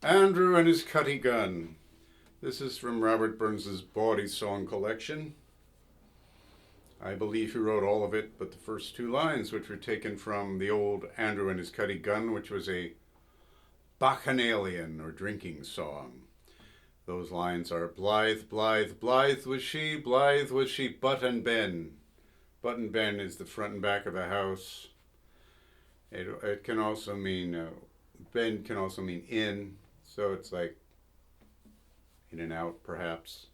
Andrew and his Cuttie Gun. This is from Robert Burns's Bawdy Song collection. I believe he wrote all of it, but the first two lines, which were taken from the old Andrew and his Cuttie Gun, which was a bacchanalian or drinking song. Those lines are Blythe, Blythe, Blythe was she, but and ben. But and ben is the front and back of a house. It can also mean, ben can also mean in, so it's like in and out perhaps.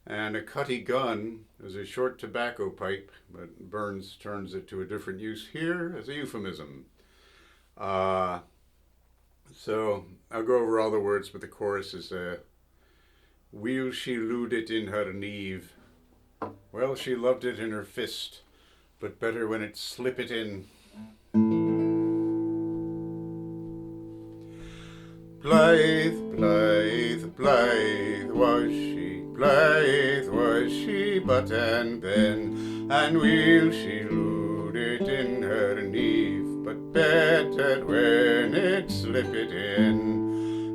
And a Cuttie Gun is a short tobacco pipe, but Burns turns it to a different use here as a euphemism. So I'll go over all the words, but the chorus is weel she looed it in her nieve. Well, she loved it in her fist, but better when it slippit in. Blythe, Blythe, Blythe was she, but and ben, and weel she looed it in her nieve, but better when it slippit in.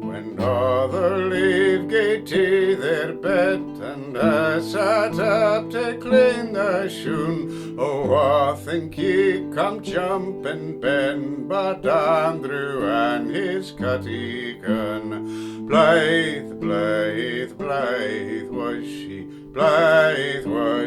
When other lave gaed to their bed, and I sat up to clean the shoon. Oh, I think ye come jumpin' Ben, but Andrew and his Cuttie Gun. Blythe, Blythe, Blythe was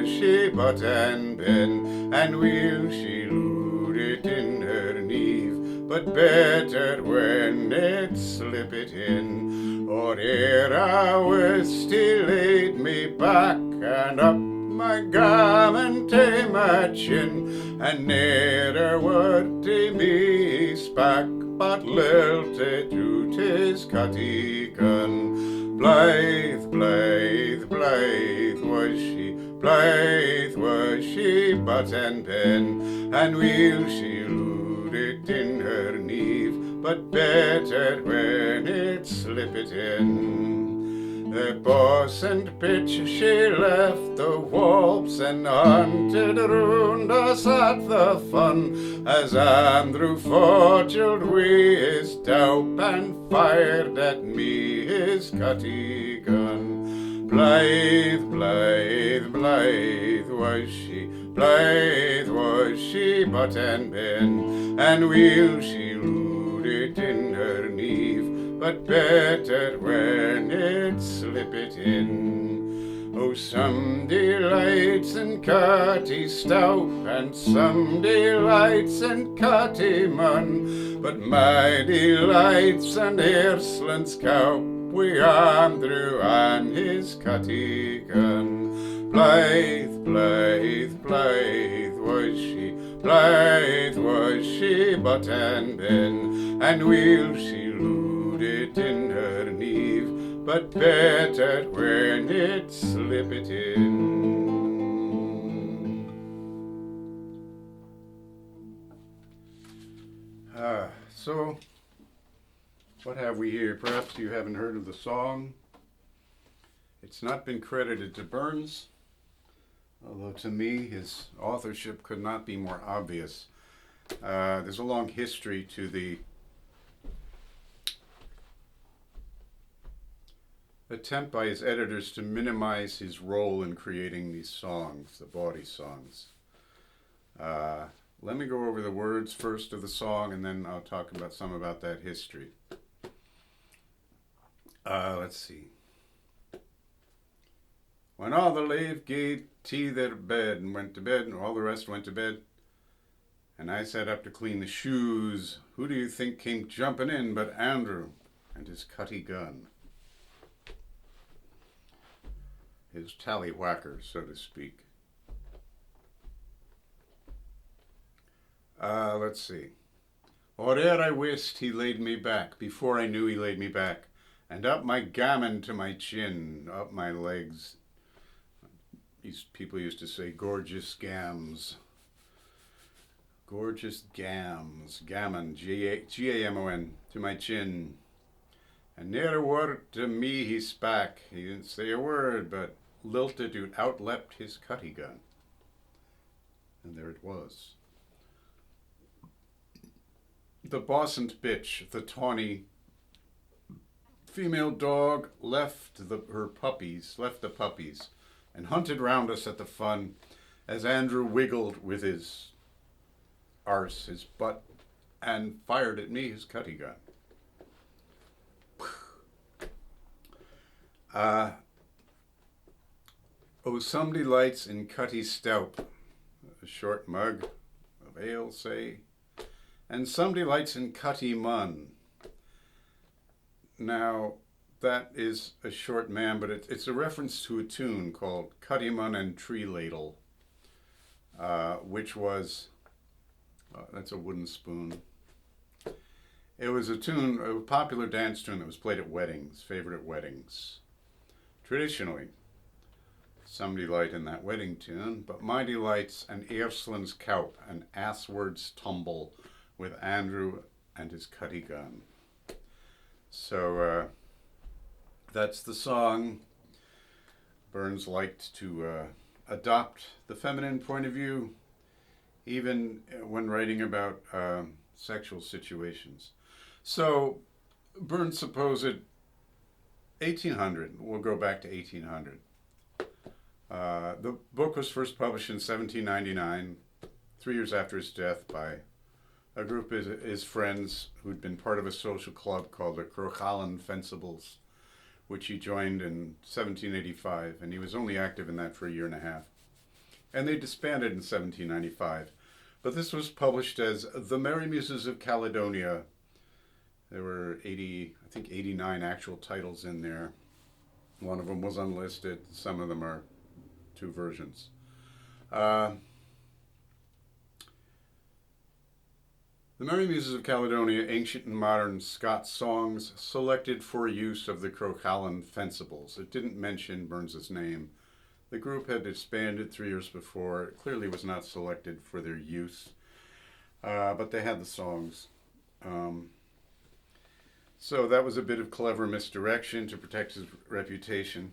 she, but and ben, and weel she looed it in her nieve, but better when it slippit in. Or ere I wist he laid me back, and up my gamon to my chin, and ne'er a word to me spak, but liltit to his Cuttie Gun. Blythe, Blythe, Blythe was she, but and ben, and weel she looed it in her nieve, but better when it slippit in. The bawsent pitch she left the whalps, and hunted round us at the fun, as Andrew fodgel'd wi' his doup, and fired at me his Cuttie Gun. Blythe, Blythe, Blythe was she, but and ben, and weel she looed it in her nieve, but better when it slippit in. Oh, some delights in Cuttie stoup, and some delights in Cuttie mun, but my delights and Irsland's cowp wi' Andrew and his Cuttie Gun. Blythe, Blythe, Blythe was she, but and ben, and weel she looed it in her nieve, but better when it slippit in. So what have we here? Perhaps you haven't heard of the song. It's not been credited to Burns, although to me his authorship could not be more obvious. There's a long history to the attempt by his editors to minimize his role in creating these songs, the bawdy songs. Let me go over the words first of the song, and then I'll talk about some about that history. Let's see. When all the lave gaed to their bed and went to bed, and all the rest went to bed, and I sat up to clean the shoes, who do you think came jumpin' in but Andrew and his Cuttie Gun? His tallywhacker, so to speak. Let's see. Or ere I wist he laid me back, before I knew he laid me back, and up my gamon to my chin, up my legs. These people used to say gorgeous gams. Gorgeous gams. Gamon, G-A-M-O-N, to my chin. And ne'er a word to me he spak. He didn't say a word, but liltit outleapt his Cuttie Gun. And there it was. The bawsent bitch, the tawny female dog left the puppies, and hunted round us at the fun as Andrew wiggled with his arse, his butt, and fired at me his cutty gun. Oh, some delights in cutty stoup, a short mug of ale, say, and some delights in cutty mun. Now, that is a short man, but it's a reference to a tune called Cutty Mun and Tree Ladle, which was, that's a wooden spoon. It was a tune, a popular dance tune that was played at weddings, favorite at weddings. Traditionally, some delight in that wedding tune, but my delight's an Erslin's Kaup, an assward's tumble with Andrew and his cutty gun. So that's the song. Burns liked to adopt the feminine point of view, even when writing about sexual situations. So Burns supposed 1800, we'll go back to 1800. The book was first published in 1799, 3 years after his death, by a group of his friends who'd been part of a social club called the Calhoun Fencibles, which he joined in 1785, and he was only active in that for a year and a half. And they disbanded in 1795. But this was published as The Merry Muses of Caledonia. There were 89 actual titles in there. One of them was unlisted. Some of them are two versions. The Merry Muses of Caledonia, ancient and modern Scots songs selected for use of the Calhoun Fencibles. It didn't mention Burns's name. The group had disbanded 3 years before. It clearly was not selected for their use, but they had the songs. So that was a bit of clever misdirection to protect his reputation.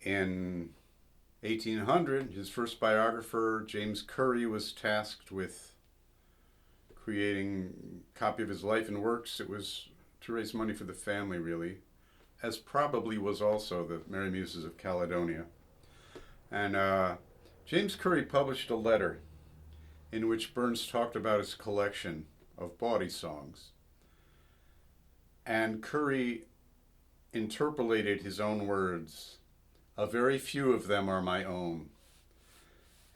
In 1800, his first biographer, James Curry, was tasked with creating a copy of his life and works. It was to raise money for the family, really, as probably was also the Merry Muses of Caledonia. And James Curry published a letter in which Burns talked about his collection of bawdy songs. And Curry interpolated his own words. A very few of them are my own.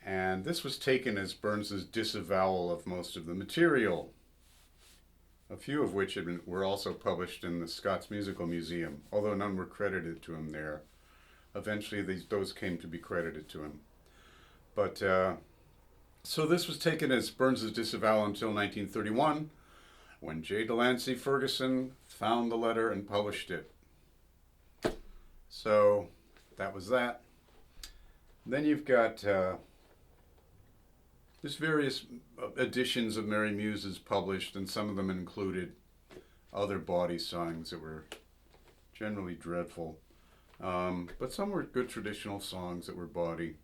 And this was taken as Burns's disavowal of most of the material, a few of which were also published in the Scots Musical Museum, although none were credited to him there. Eventually those came to be credited to him. But so this was taken as Burns's disavowal until 1931, when J. Delancey Ferguson found the letter and published it. So that was that. Then you've got there's various editions of Merry Muses published, and some of them included other bawdy songs that were generally dreadful. But some were good traditional songs that were bawdy.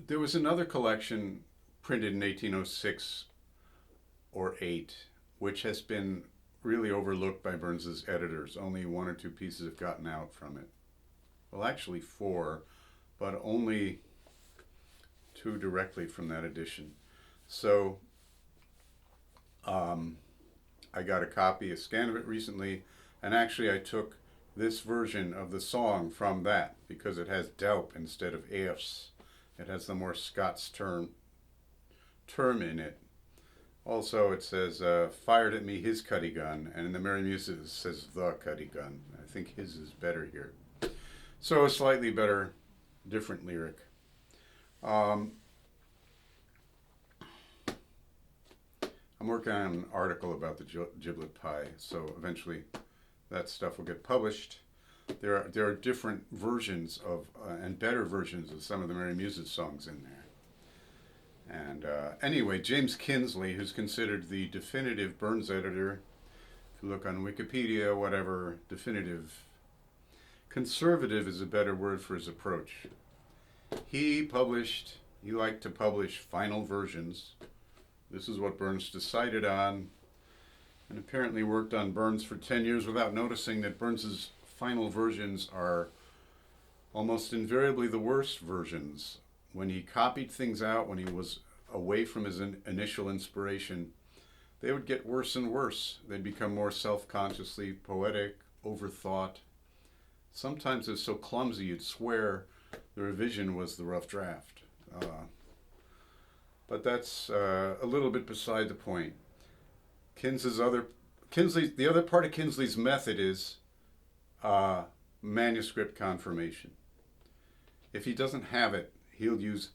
There was another collection printed in 1806 or 8, which has been really overlooked by Burns's editors. Only 1 or 2 pieces have gotten out from it. Well, actually 4, but only 2 directly from that edition. So I got a copy, a scan of it recently, and actually I took this version of the song from that because it has doup instead of ers. It has the more Scots term in it. Also, it says, fired at me his cutty gun, and in the Merry Muses it says the cutty gun. I think his is better here. So a slightly better, different lyric. I'm working on an article about the Giblet Pye, so eventually that stuff will get published. There are different versions of, and better versions of some of the Merry Muses songs in there. And anyway, James Kinsley, who's considered the definitive Burns editor, if you look on Wikipedia, whatever, definitive, conservative is a better word for his approach. He liked to publish final versions, This is what Burns decided on, and apparently worked on Burns for 10 years without noticing that Burns's final versions are almost invariably the worst versions. When he copied things out, when he was away from his initial inspiration, they would get worse and worse. They'd become more self-consciously poetic, overthought. Sometimes it's so clumsy you'd swear the revision was the rough draft. But that's a little bit beside the point. The other part of Kinsley's method is manuscript confirmation. If he doesn't have it, he'll use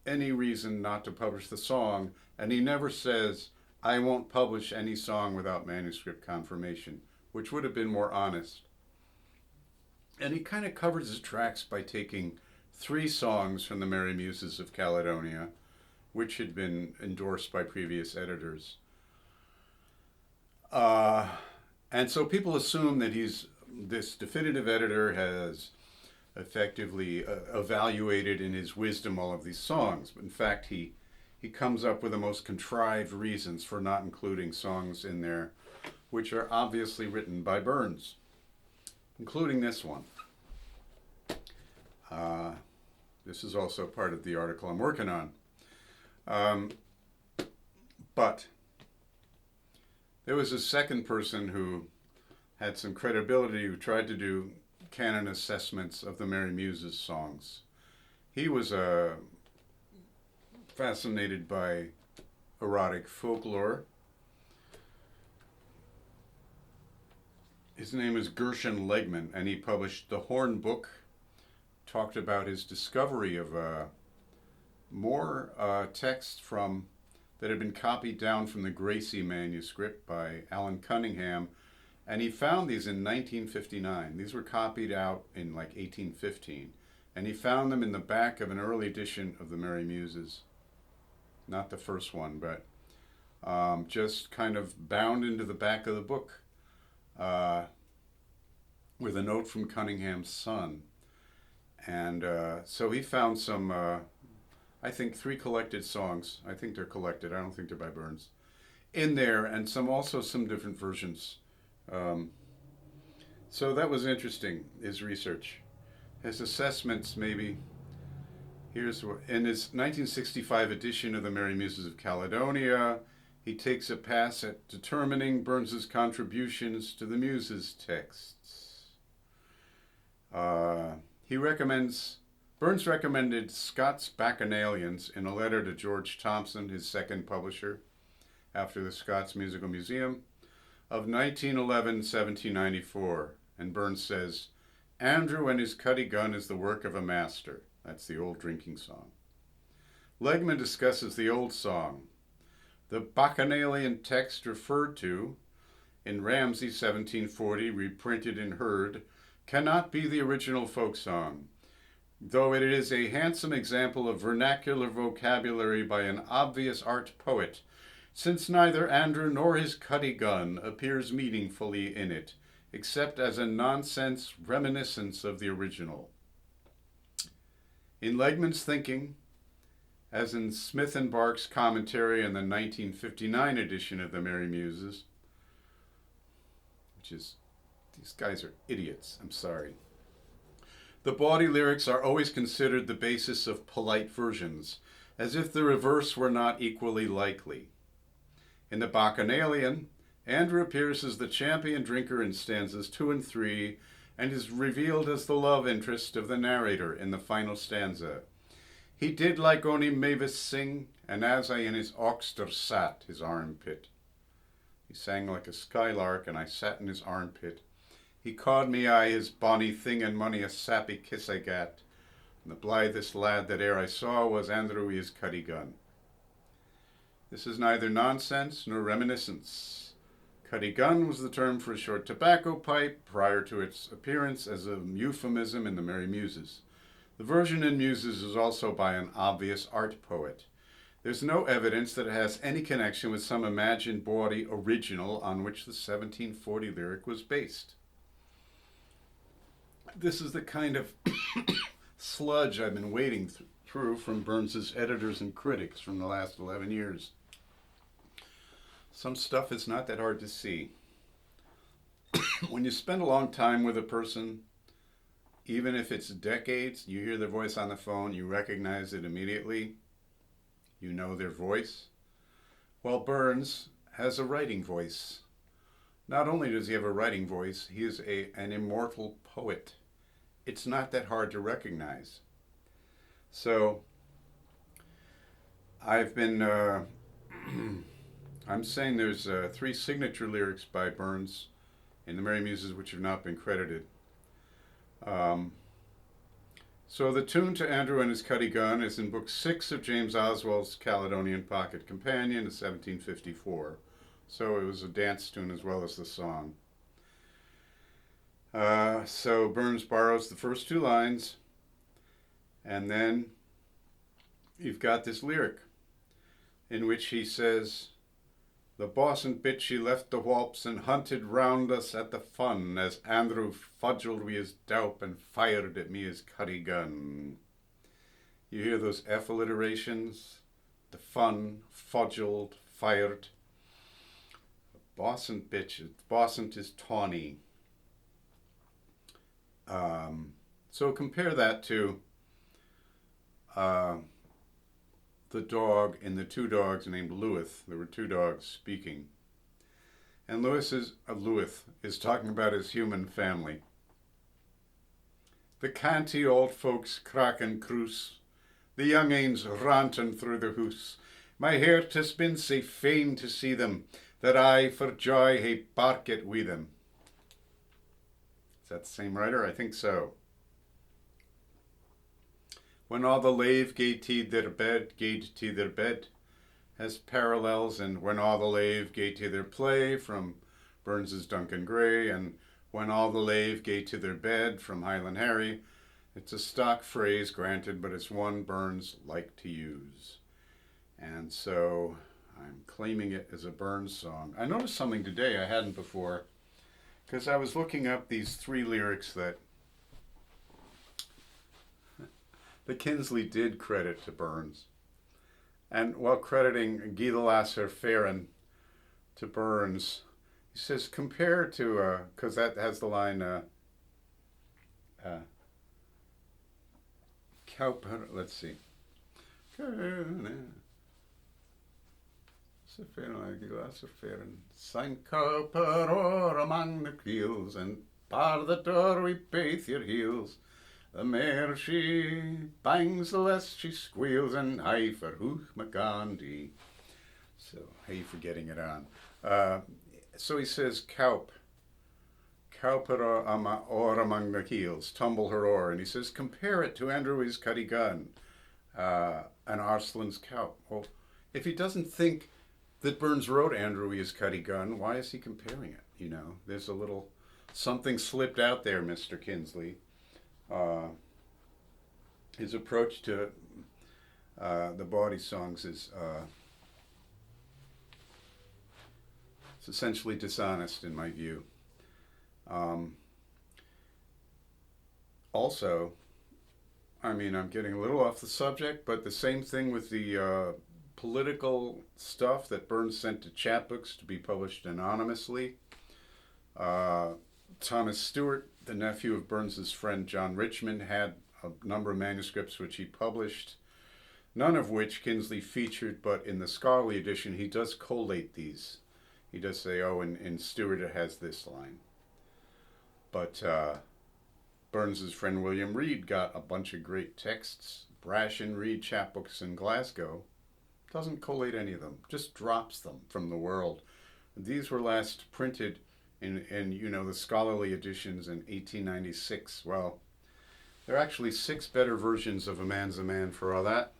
any reason not to publish the song, and he never says, I won't publish any song without manuscript confirmation, which would have been more honest. And he kind of covers his tracks by taking 3 songs from the Merry Muses of Caledonia, which had been endorsed by previous editors. And so people assume that this definitive editor has effectively evaluated in his wisdom all of these songs. But in fact, he comes up with the most contrived reasons for not including songs in there, which are obviously written by Burns, including this one. This is also part of the article I'm working on. But there was a second person who had some credibility who tried to do canon assessments of the Merry Muses songs. He was fascinated by erotic folklore. His name is Gershon Legman, and he published The Horn Book, talked about his discovery of more text that had been copied down from the Gracie manuscript by Alan Cunningham, and he found these in 1959. These were copied out in like 1815, and he found them in the back of an early edition of the Merry Muses. Not the first one, but just kind of bound into the back of the book with a note from Cunningham's son. And so he found some, I think 3 collected songs. I think they're collected. I don't think they're by Burns. In there, and also some different versions. So that was interesting, his research. His assessments, maybe. Here's what, in his 1965 edition of the Merry Muses of Caledonia, he takes a pass at determining Burns's contributions to the Muses texts. Burns recommended Scott's Bacchanalians in a letter to George Thompson, his second publisher, after the Scots Musical Museum, of 1911-1794. And Burns says, Andrew and his Cuttie Gun is the work of a master. That's the old drinking song. Legman discusses the old song. The Bacchanalian text referred to in Ramsay 1740, reprinted in Fir'd, cannot be the original folk song, though it is a handsome example of vernacular vocabulary by an obvious art poet, since neither Andrew nor his Cuttie Gun appears meaningfully in it, except as a nonsense reminiscence of the original. In Legman's thinking, as in Smith and Bark's commentary in the 1959 edition of the Merry Muses, which is, these guys are idiots, I'm sorry. The bawdy lyrics are always considered the basis of polite versions, as if the reverse were not equally likely. In the Bacchanalian, Andrew appears as the champion drinker in stanzas 2 and 3, and is revealed as the love interest of the narrator in the final stanza. He did like ony mavis sing, and as I in his oxter sat, his armpit. He sang like a skylark, and I sat in his armpit. He cawed me I his bonny thing, and mony a sappy kiss I gat. And the blithest lad that e'er I saw was Andrew his Cuttie Gun. This is neither nonsense nor reminiscence. Cuttie Gun was the term for a short tobacco pipe prior to its appearance as a euphemism in the Merry Muses. The version in Muses is also by an obvious art poet. There's no evidence that it has any connection with some imagined bawdy original on which the 1740 lyric was based. This is the kind of sludge I've been wading through from Burns's editors and critics from the last 11 years. Some stuff is not that hard to see. When you spend a long time with a person, even if it's decades, you hear their voice on the phone, you recognize it immediately, you know their voice. Well, Burns has a writing voice. Not only does he have a writing voice, he is an immortal poet. It's not that hard to recognize. So, I've been, I'm saying there's 3 signature lyrics by Burns in the Merry Muses which have not been credited. So the tune to Andrew and his Cuttie Gun is in Book 6 of James Oswald's Caledonian Pocket Companion in 1754. So it was a dance tune as well as the song. So Burns borrows the first 2 lines, and then you've got this lyric in which he says, "The bawsent bitch she left the whalps and hunted round us at the fun as Andrew fodgel'd wi' his doup and fir'd at me his Cuttie Gun." You hear those F alliterations? The fun, fodgel'd, fir'd. Bawsent bitch. Bawsent is tawny. So compare that to the dog in the 2 dogs named Lilith. There were 2 dogs speaking. And Lilith is talking about his human family. The canty old folks crack and cruise, the young ains rantin' through the hoose. My heart has been sae fain to see them, that I for joy hae barket wi' them. Is that the same writer? I think so. When all the lave gaed to their bed, has parallels, and when all the lave gaed to their play from Burns's Duncan Gray, and when all the lave gaed to their bed from Highland Harry. It's a stock phrase, granted, but it's one Burns liked to use. And so I'm claiming it as a Burns song. I noticed something today I hadn't before, because I was looking up these 3 lyrics that the Kinsley did credit to Burns. And while crediting Gie the Lasser Farron to Burns, he says, compare to, because that has the line, let's see. Sign cowper o'er among the keels, and bar the door wi' baith your heels. The mare she bangs, the less she squeals, and aye for hooch McGandhi. So, hey for getting it on. So he says, cowper o'er among the heels, tumble her o'er. And he says, compare it to Andrew's Cuttie Gun, and Arslan's cowp. Well, if he doesn't think that Burns wrote Andrew's Cuttie Gun, why is he comparing it? You know, there's a little something slipped out there, Mr. Kinsley. His approach to the bawdy songs is it's essentially dishonest in my view. Also, I mean, I'm getting a little off the subject, but the same thing with the political stuff that Burns sent to chapbooks to be published anonymously. Thomas Stewart, the nephew of Burns's friend John Richmond, had a number of manuscripts which he published, none of which Kinsley featured, but in the scholarly edition he does collate these. He does say, oh, in Stewart it has this line. But Burns's friend William Reed got a bunch of great texts. Brash and Reed chapbooks in Glasgow. Doesn't collate any of them, just drops them from the world. These were last printed in you know, the scholarly editions in 1896. Well, there are actually 6 better versions of A Man's a Man for all that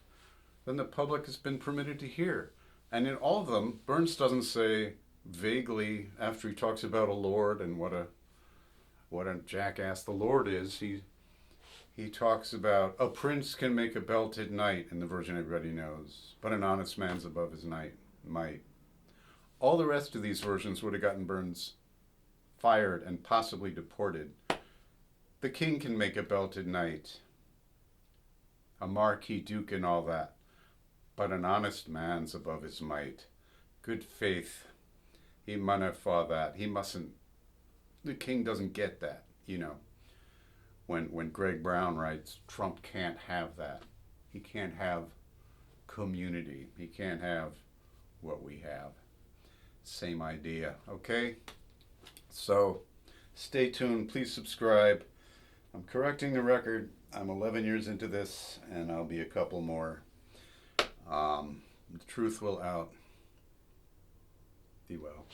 than the public has been permitted to hear. And in all of them, Burns doesn't say vaguely, after he talks about a lord and what a jackass the lord is, he talks about a prince can make a belted knight in the version everybody knows, but an honest man's above his might. All the rest of these versions would have gotten Burns fired and possibly deported. The king can make a belted knight, a marquis duke and all that, but an honest man's above his might. Good faith, He munna fa that. He mustn't. The king doesn't get that, you know. When Greg Brown writes, Trump can't have that. He can't have community. He can't have what we have. Same idea, okay? So, stay tuned. Please subscribe. I'm correcting the record. I'm 11 years into this, and I'll be a couple more. The truth will out. Be well.